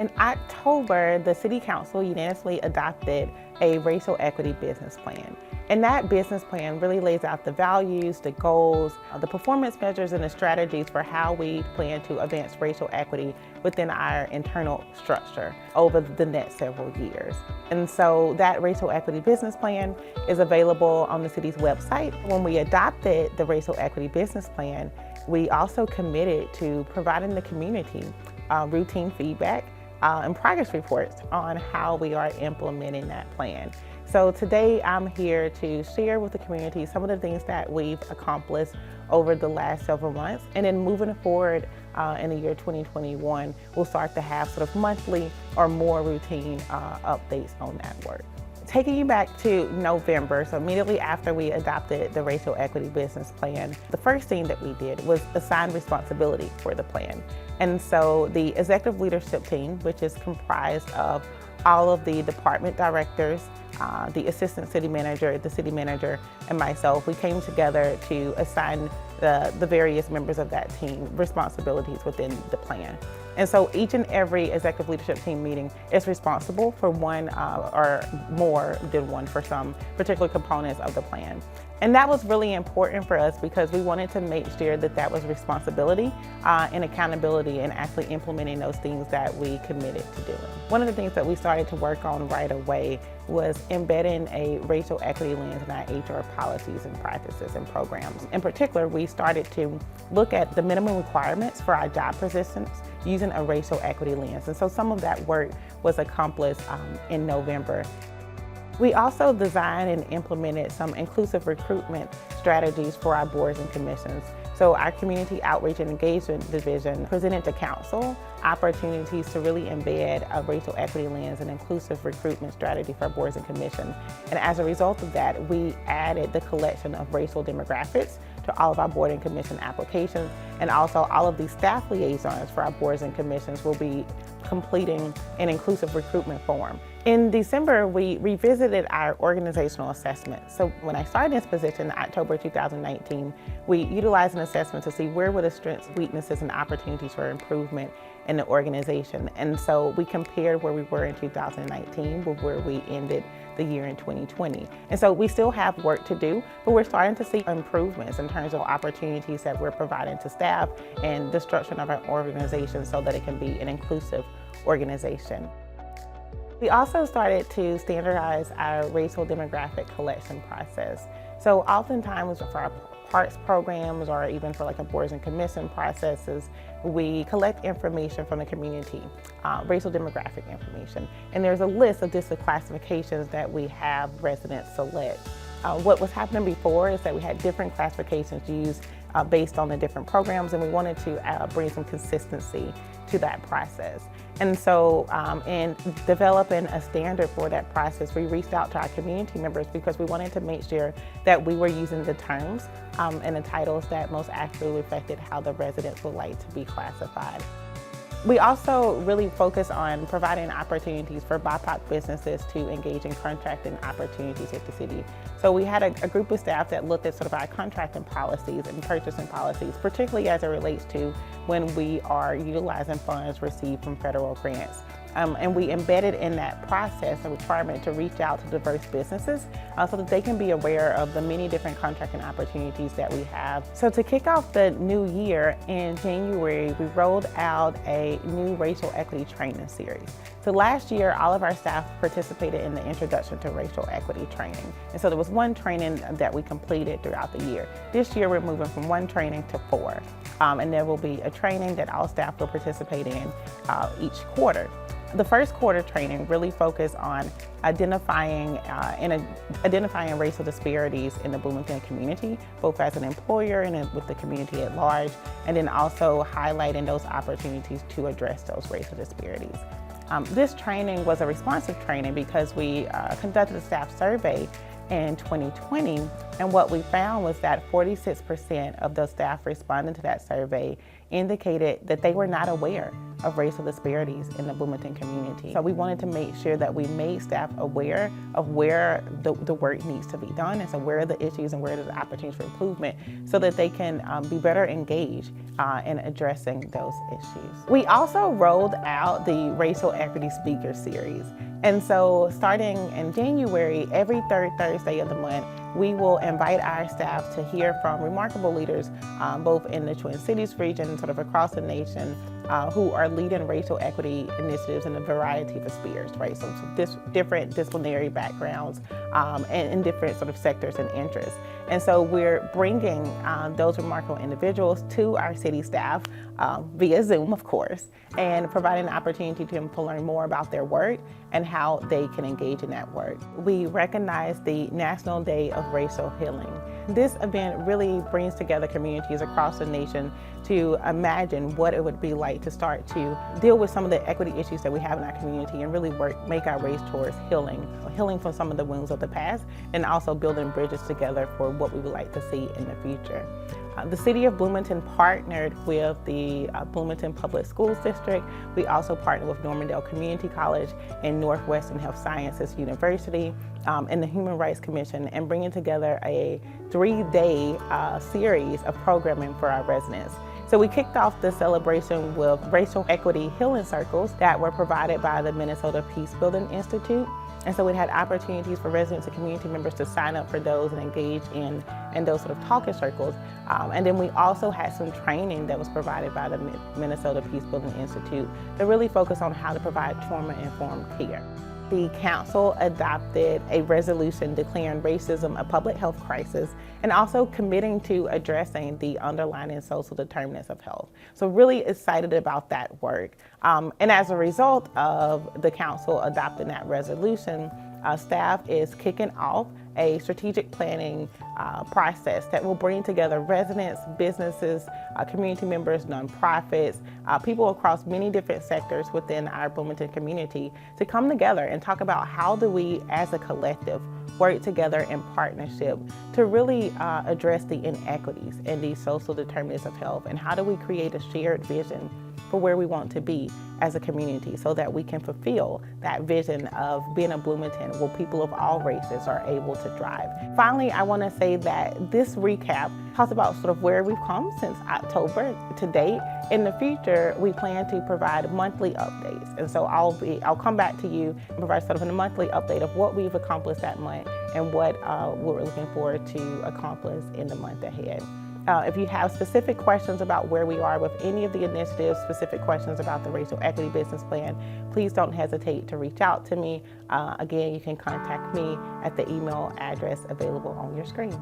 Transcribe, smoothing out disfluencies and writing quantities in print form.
In October, the City Council unanimously adopted a racial equity business plan. And that business plan really lays out the values, the goals, the performance measures, and the strategies for how we plan to advance racial equity within our internal structure over the next several years. And so that racial equity business plan is available on the city's website. When we adopted the racial equity business plan, we also committed to providing the community routine feedback and progress reports on how we are implementing that plan. So today I'm here to share with the community some of the things that we've accomplished over the last several months. And then moving forward in the year 2021, we'll start to have sort of monthly or more routine updates on that work. Taking you back to November, so immediately after we adopted the racial equity business plan, the first thing that we did was assign responsibility for the plan. And so the executive leadership team, which is comprised of all of the department directors, the assistant city manager, the city manager, and myself, we came together to assign the various members of that team responsibilities within the plan. And so each and every executive leadership team meeting is responsible for one or more than one for some particular components of the plan. And that was really important for us because we wanted to make sure that that was responsibility and accountability and actually implementing those things that we committed to doing. One of the things that we started to work on right away was embedding a racial equity lens in our HR policies and practices and programs. In particular, we started to look at the minimum requirements for our job positions using a racial equity lens. And so some of that work was accomplished in November. We also designed and implemented some inclusive recruitment strategies for our boards and commissions. So our Community Outreach and Engagement Division presented to Council opportunities to really embed a racial equity lens and inclusive recruitment strategy for our boards and commissions. And as a result of that, we added the collection of racial demographics to all of our board and commission applications. And also all of the staff liaisons for our boards and commissions will be completing an inclusive recruitment form. In December, we revisited our organizational assessment. So when I started this position in October 2019, we utilized an assessment to see where were the strengths, weaknesses, and opportunities for improvement in the organization. And so we compared where we were in 2019 with where we ended the year in 2020. And so we still have work to do, but we're starting to see improvements in terms of opportunities that we're providing to staff and the structure of our organization so that it can be an inclusive organization. We also started to standardize our racial demographic collection process. So oftentimes for our parks programs or even for like a boards and commission processes, we collect information from the community, racial demographic information. And there's a list of different classifications that we have residents select. What was happening before is that we had different classifications used based on the different programs, and we wanted to bring some consistency to that process. And so in developing a standard for that process, we reached out to our community members because we wanted to make sure that we were using the terms and the titles that most accurately reflected how the residents would like to be classified. We also really focus on providing opportunities for BIPOC businesses to engage in contracting opportunities with the city. So we had a group of staff that looked at sort of our contracting policies and purchasing policies, particularly as it relates to when we are utilizing funds received from federal grants. And we embedded in that process a requirement to reach out to diverse businesses so that they can be aware of the many different contracting opportunities that we have. So to kick off the new year in January, we rolled out a new racial equity training series. So last year, all of our staff participated in the introduction to racial equity training. And so there was one training that we completed throughout the year. This year, we're moving from one training to 4. And there will be a training that all staff will participate in each quarter. The first quarter training really focused on identifying racial disparities in the Bloomington community, both as an employer and with the community at large, and then also highlighting those opportunities to address those racial disparities. This training was a responsive training because we conducted a staff survey in 2020, and what we found was that 46% of those staff responding to that survey indicated that they were not aware of racial disparities in the Bloomington community. So we wanted to make sure that we made staff aware of where the work needs to be done, and so where are the issues and where are the opportunities for improvement, so that they can be better engaged in addressing those issues. We also rolled out the Racial Equity Speaker Series. And so starting in January, every third Thursday of the month, we will invite our staff to hear from remarkable leaders, both in the Twin Cities region, sort of across the nation, who are leading racial equity initiatives in a variety of spheres, right? So different disciplinary backgrounds and in different sort of sectors and interests. And so we're bringing those remarkable individuals to our city staff via Zoom, of course, and providing an opportunity to them to learn more about their work and how they can engage in that work. We recognize the National Day of Racial Healing. This event really brings together communities across the nation to imagine what it would be like to start to deal with some of the equity issues that we have in our community and really make our ways towards healing from some of the wounds of the past, and also building bridges together for what we would like to see in the future. The City of Bloomington partnered with the Bloomington Public Schools District. We also partnered with Normandale Community College and Northwestern Health Sciences University and the Human Rights Commission, and bringing together a 3-day series of programming for our residents. So we kicked off the celebration with racial equity healing circles that were provided by the Minnesota Peace Building Institute. And so we had opportunities for residents and community members to sign up for those and engage in those sort of talking circles. And then we also had some training that was provided by the Minnesota Peace Building Institute to really focus on how to provide trauma-informed care. The council adopted a resolution declaring racism a public health crisis and also committing to addressing the underlying social determinants of health. So really excited about that work. And as a result of the council adopting that resolution, staff is kicking off a strategic planning process that will bring together residents, businesses, community members, nonprofits, people across many different sectors within our Bloomington community to come together and talk about how do we as a collective work together in partnership to really address the inequities and the social determinants of health, and how do we create a shared vision for where we want to be as a community so that we can fulfill that vision of being a Bloomington where people of all races are able to thrive. Finally, I want to say that this recap talks about sort of where we've come since October to date. In the future, we plan to provide monthly updates. And so I'll come back to you and provide sort of a monthly update of what we've accomplished that month and what we're looking forward to accomplish in the month ahead. If you have specific questions about where we are with any of the initiatives, specific questions about the Racial Equity Business Plan, please don't hesitate to reach out to me. Again, you can contact me at the email address available on your screen.